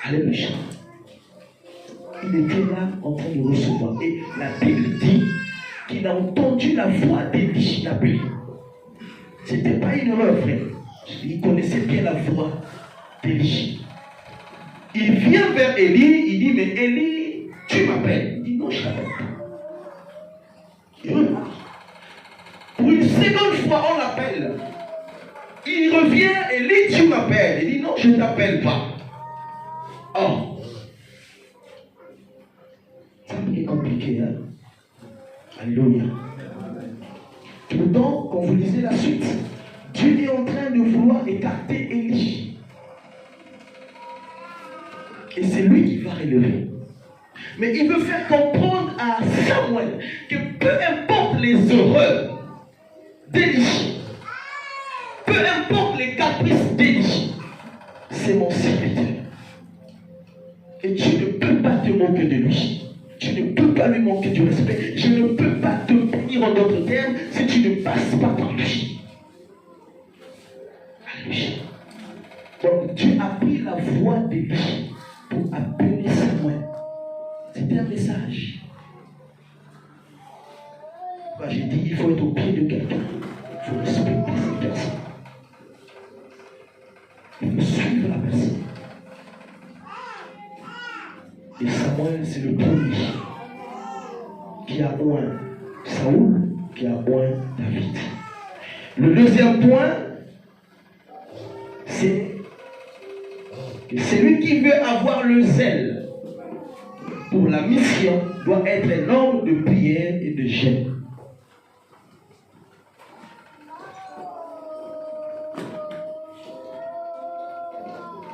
Alléluia. Il était là en train de recevoir. Et la Bible dit qu'il a entendu la voix d'Élie l'appeler. Ce n'était pas une erreur, frère. Il connaissait bien la voix d'Élie. Il vient vers Élie, il dit, mais Élie, tu m'appelles? Il dit, non, je ne t'appelle pas. Il repart. Pour une seconde fois, on l'appelle. Il revient, Élie, tu m'appelles? Il dit, non, je ne t'appelle pas. Oh. Ça est compliqué, hein? Alléluia. Pourtant, quand vous lisez la suite, Dieu est en train de vouloir écarter Élie. Et c'est lui qui va relever. Mais il veut faire comprendre à Samuel que peu importe les horreurs d'Élie, peu importe les caprices d'Élie, c'est mon serviteur. Et tu ne peux pas te moquer de lui. Tu ne peux pas lui manquer du respect. Je ne peux pas te punir en d'autres termes si tu ne passes pas par lui. Alléluia. Donc Dieu a pris la voix d'Élie pour appeler Samuel. C'était un message. Quand j'ai dit il faut être au pied de quelqu'un, il faut respecter cette personne. Il faut suivre la personne. Et Samuel, c'est le premier qui a oint Saoul, qui a oint David. Le deuxième point, c'est que celui qui veut avoir le zèle pour la mission doit être un homme de prière et de jeûne.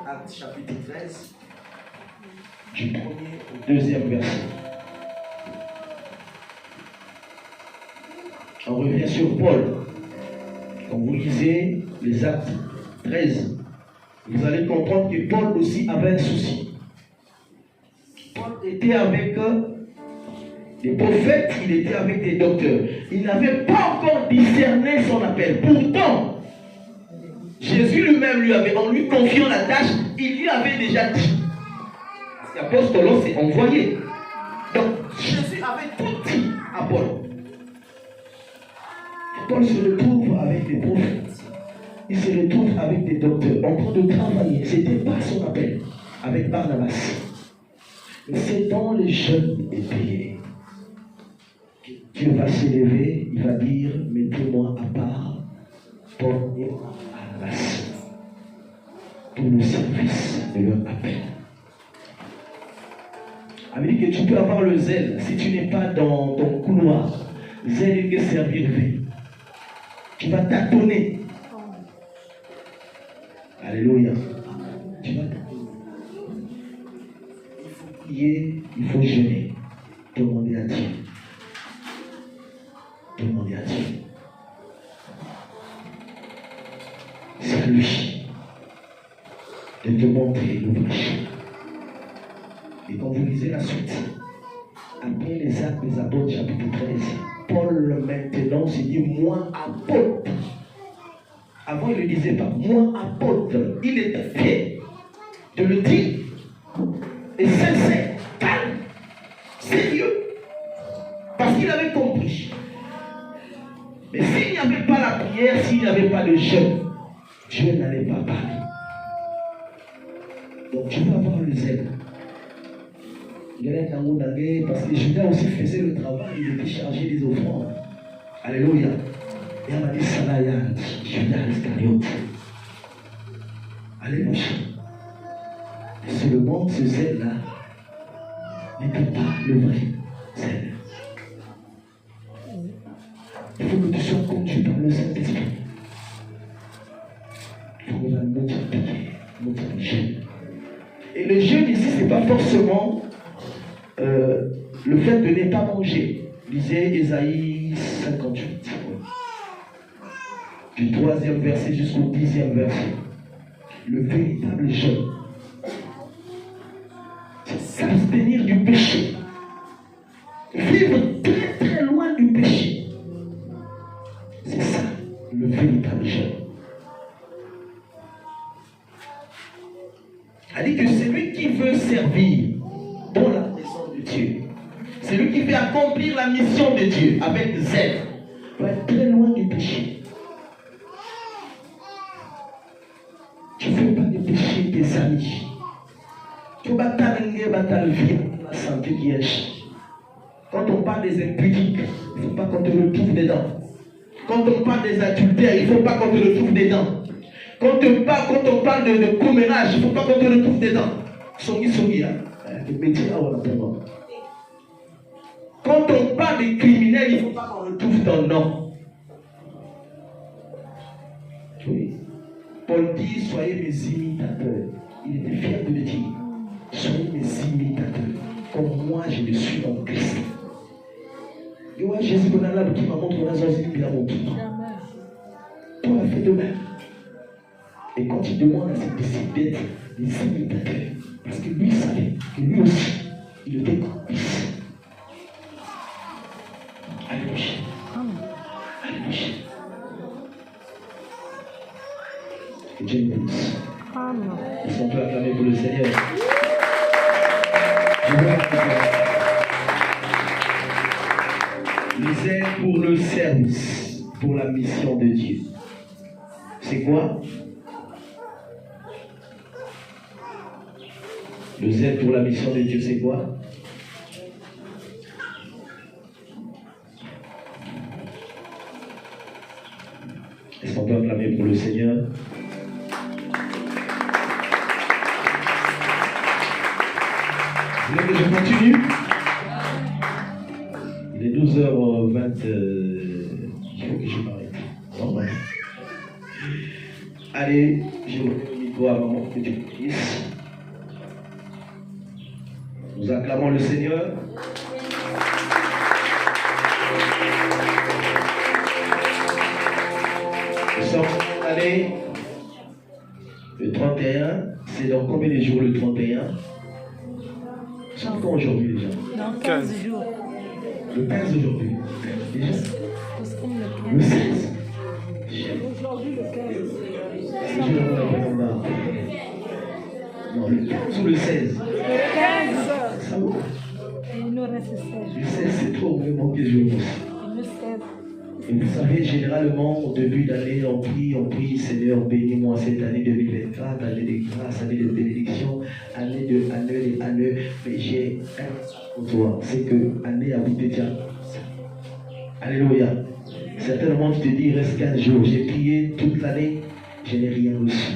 Actes chapitre 13. Du premier au deuxième verset. On revient sur Paul. Quand vous lisez les Actes 13, vous allez comprendre que Paul aussi avait un souci. Paul était avec des prophètes, il était avec des docteurs. Il n'avait pas encore discerné son appel. Pourtant, Jésus lui-même en lui confiant la tâche, il lui avait déjà dit. L'apôtre s'est envoyé. Donc Jésus avait tout dit à Paul. Paul se retrouve avec des prophètes. Il se retrouve avec des docteurs en train de travailler. Ce n'était pas son appel avec Barnabas. Mais c'est dans les jeûnes et prières que Dieu va s'élever. Il va dire, mettez-moi à part Paul et Barnabas pour le service de leur appel. Avec que tu peux avoir le zèle si tu n'es pas dans ton couloir. Zèle que servir de vie. Tu vas tâtonner. Alléluia. Tu vas tâtonner. Il faut prier, il faut jeûner. Demander à Dieu. Demander à Dieu. C'est à lui de te montrer l'ouvrage. Et quand vous lisez la suite, après les Actes des Apôtres, chapitre 13, Paul maintenant se dit, moi apôtre. Avant, il ne le disait pas, moi apôtre. Il était fier de le dire. Et sincère, calme, sérieux. Parce qu'il avait compris. Mais s'il n'y avait pas la prière, s'il n'y avait pas le jeûne, Dieu n'allait pas parler. Donc tu vas avoir le zèle. Parce que Judas aussi faisait le travail, il était chargé des offrandes. Alléluia. Et on a dit Salaya, Judas Iscariote. Alléluia. Et seulement ce zèle-là n'était pas le vrai zèle. Il faut que tu sois conduit par le Saint-Esprit. Il faut qu'on a notre prière, notre jeûne. Et le jeûne ici, ce n'est pas forcément le fait de ne pas manger. Lisez Ésaïe 58. Du 3e verset jusqu'au 10e verset. Le véritable jeûne, c'est s'abstenir du péché. Vivre très très loin du péché. C'est ça, le véritable jeûne. Elle dit que celui qui veut servir dans la maison de Dieu, celui qui veut accomplir la mission de Dieu avec zèle, doit être très loin du péché. Tu ne fais pas de péché tes amis. Tu vas t'arranger, la santé qui est. Quand on parle des impudiques, il ne faut pas qu'on te retrouve dedans. Quand on parle des adultères, il ne faut pas qu'on te retrouve dedans. Quand on parle de commérage, il ne faut pas qu'on te retrouve dedans. Quand on parle des criminels, il ne faut pas qu'on retrouve ton nom. Oui. Paul dit, soyez mes imitateurs. Il était fier de le dire. Soyez mes imitateurs. Comme moi, je le suis en Christ. Et ouais, Jésus, qu'on a là, qui m'a montré la zone, il a montré. Paul a fait de même. Et quand il demande à ses disciples d'être des imitateurs, parce que lui savait que lui aussi, il était complice. Alléluia. Alléluia. Que Dieu nous bénisse. Est-ce qu'on peut acclamer pour le Seigneur? Je veux le zèle pour le service, pour la mission de Dieu. C'est quoi? Le zèle pour la mission de Dieu, c'est quoi? Est-ce qu'on peut acclamer pour le Seigneur? Vous voulez que je continue? Il est 12h20. Il faut que je m'arrête. Bon, ouais. Allez, je vous remets le micro avant que tu puisses. Nous acclamons le Seigneur. Nous sommes en année le 31. C'est dans combien de jours le 31? C'est quand aujourd'hui déjà? Dans 15 jours. Le 15 aujourd'hui. Déjà? Le 16. Aujourd'hui le 15. Non, le 15 ou le 16? Le 15. Ça va? Il nous reste 16. Le 16, c'est trop vraiment que je pense. Le 16. Et vous savez, généralement, au début d'année, on prie, Seigneur, bénis-moi cette année 2024, année de grâce, année de bénédiction, année de année. Mais j'ai un message pour toi, c'est que année a vous déjà. Alléluia. Certainement, tu te dis, il reste 15 jours. J'ai prié toute l'année, je n'ai rien reçu.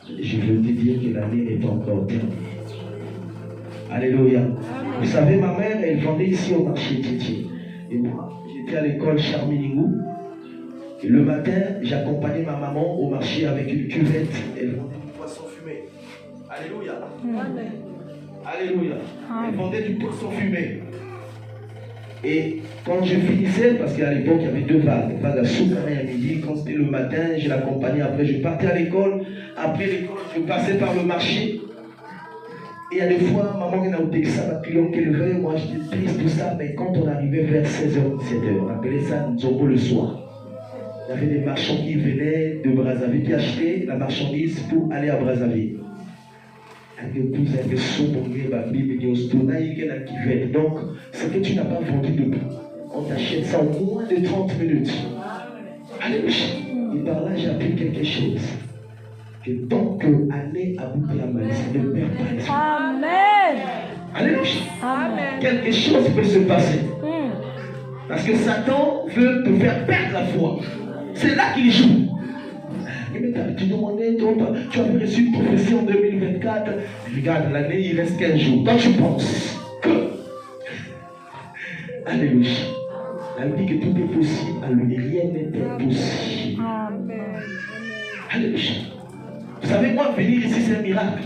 Je veux te dire que l'année n'est pas encore terminée. Alléluia. Vous savez, ma mère, elle vendait ici au marché Titi. Et moi, j'étais à l'école Charminigou. Et le matin, j'accompagnais ma maman au marché avec une cuvette. Elle vendait du poisson fumé. Alléluia. Amen. Alléluia. Elle vendait du poisson fumé. Et quand je finissais, parce qu'à l'époque, il y avait deux vagues. Vague à Soukane et à midi. Quand c'était le matin, je l'accompagnais. Après, je partais à l'école. Après l'école, je passais par le marché. Et il y a des fois, maman qui n'a pas dit ça, ma client qui levait, moi j'étais triste, tout ça, mais quand on arrivait vers 16h, 17h, on appelait ça Nzombo le soir. Il y avait des marchands qui venaient de Brazzaville, qui achetaient la marchandise pour aller à Brazzaville. Donc, ce que tu n'as pas vendu de on t'achète ça en moins de 30 minutes. Alléluia. Et par là, j'ai appris quelque chose. Que tant que l'année a bouclé la main, ça ne perd pas l'esprit. Amen. Alléluia. Amen. Quelque chose peut se passer. Parce que Satan veut te faire perdre la foi. C'est là qu'il joue. Tu demandais, tu avais reçu une prophétie en 2024. Regarde, l'année, il reste 15 jours. Toi, tu penses que. Alléluia. Elle dit que tout est possible. À lui, rien n'est impossible. Amen. Alléluia. Vous savez, moi, venir ici, c'est un miracle.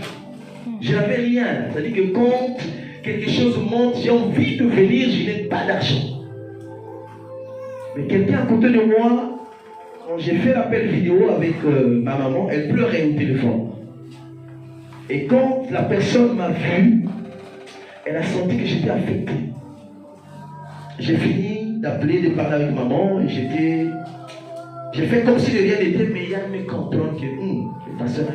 Je n'avais rien. C'est-à-dire que quand quelque chose monte, j'ai envie de venir, je n'ai pas d'argent. Mais quelqu'un à côté de moi, quand j'ai fait l'appel vidéo avec ma maman, elle pleurait au téléphone. Et quand la personne m'a vu, elle a senti que j'étais affecté. J'ai fini d'appeler, de parler avec maman, et j'ai fait comme si de rien n'était, mais il y a me comprendre que le pasteur